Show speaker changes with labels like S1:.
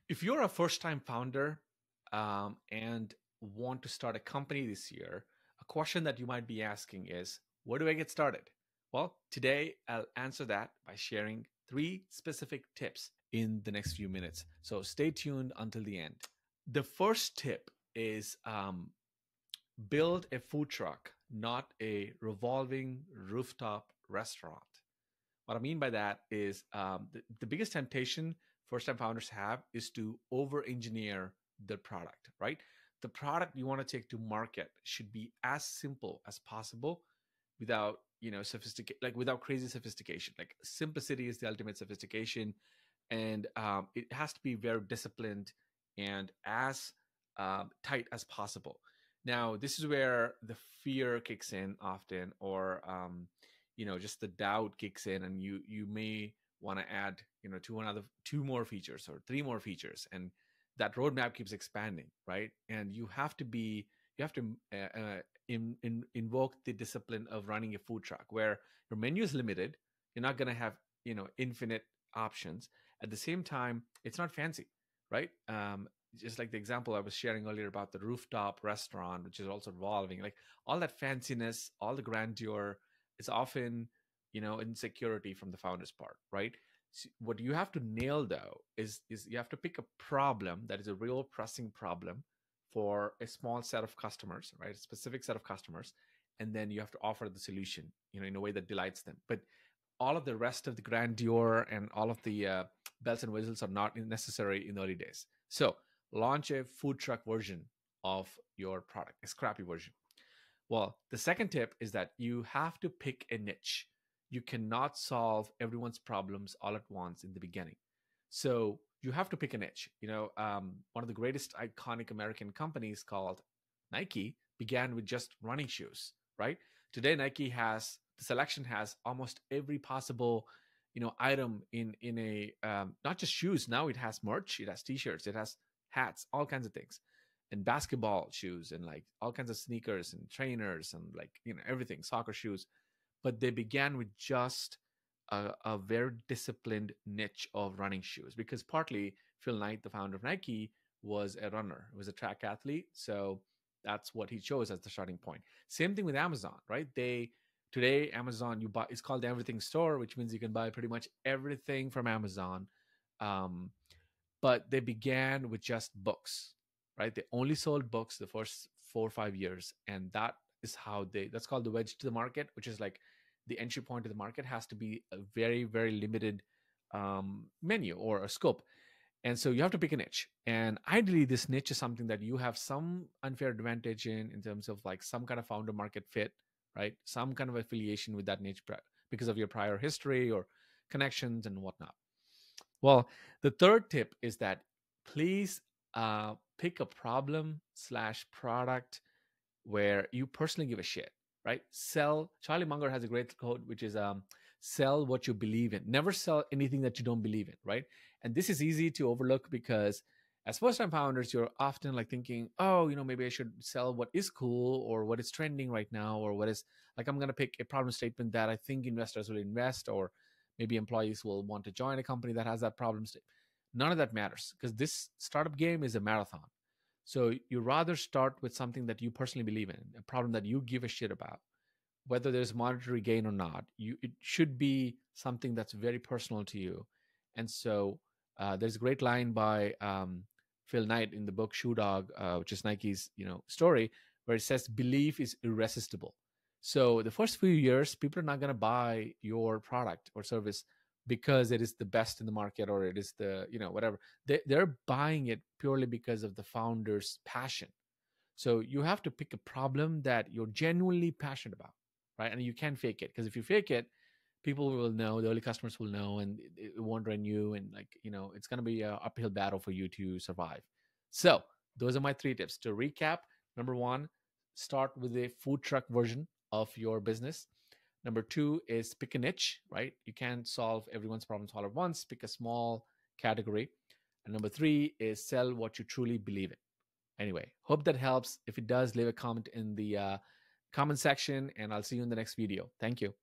S1: If you're a first time founder and want to start a company this year, a question that you might be asking is, where do I get started? Well, today I'll answer that by sharing three specific tips in the next few minutes. So stay tuned until the end. The first tip is build a food truck, not a revolving rooftop restaurant. What I mean by that is the biggest temptation first time founders have is to over engineer the product, right? The product you want to take to market should be as simple as possible without, sophisticate, like without crazy sophistication. Like simplicity is the ultimate sophistication. And it has to be very disciplined and as tight as possible. Now, this is where the fear kicks in often, or just the doubt kicks in, and you may want to add two more features or three more features, and that roadmap keeps expanding, right? And you have to invoke the discipline of running a food truck where your menu is limited. You're not going to have infinite options. At the same time, it's not fancy, right? Just like the example I was sharing earlier about the rooftop restaurant, which is also revolving, like all that fanciness, all the grandeur is often, insecurity from the founder's part, right? What you have to nail though is you have to pick a problem that is a real pressing problem for a small set of customers, right? A specific set of customers, and then you have to offer the solution, in a way that delights them. But all of the rest of the grandeur and all of the bells and whistles are not necessary in the early days. So launch a food truck version of your product, a scrappy version. Well, the second tip is that you have to pick a niche. You cannot solve everyone's problems all at once in the beginning. So you have to pick a niche. One of the greatest iconic American companies called Nike began with just running shoes, right? Today, Nike has the selection has almost every possible item in a not just shoes. Now it has merch, it has t-shirts, it has hats, all kinds of things, and basketball shoes, and like all kinds of sneakers and trainers and like everything, soccer shoes. But they began with just a very disciplined niche of running shoes, because partly Phil Knight, the founder of Nike, was a runner, was a track athlete. So that's what he chose as the starting point. Same thing with Amazon, right? Today Amazon, you buy, it's called the Everything Store, which means you can buy pretty much everything from Amazon. um, but they began with just books, right? They only sold books the first 4 or 5 years, and that's called the wedge to the market, which is like the entry point to the market has to be a very, very limited menu or a scope. And so you have to pick a niche, and ideally this niche is something that you have some unfair advantage in terms of like some kind of founder market fit, right? Some kind of affiliation with that niche because of your prior history or connections and whatnot. Well, the third tip is that please pick a problem slash product where you personally give a shit, right? Sell. Charlie Munger has a great quote, which is sell what you believe in. Never sell anything that you don't believe in, right? And this is easy to overlook because as first time founders, you're often like thinking, oh, maybe I should sell what is cool or what is trending right now, or what is like, I'm going to pick a problem statement that I think investors will invest, or maybe employees will want to join a company that has that problem statement. None of that matters because this startup game is a marathon. So you rather start with something that you personally believe in, a problem that you give a shit about, whether there's monetary gain or not. It should be something that's very personal to you. And so there's a great line by Phil Knight in the book Shoe Dog, which is Nike's story, where it says belief is irresistible. So the first few years, people are not going to buy your product or service because it is the best in the market, or it is the whatever. They're buying it purely because of the founder's passion. So you have to pick a problem that you're genuinely passionate about, right? And you can fake it, because if you fake it, people will know, the early customers will know, and it won't renew, and like it's going to be an uphill battle for you to survive. So those are my three tips to recap. Number one, start with a food truck version of your business. Number two is pick a niche, right? You can't solve everyone's problems all at once. Pick a small category. And number three is sell what you truly believe in. Anyway, hope that helps. If it does, leave a comment in the comment section, and I'll see you in the next video. Thank you.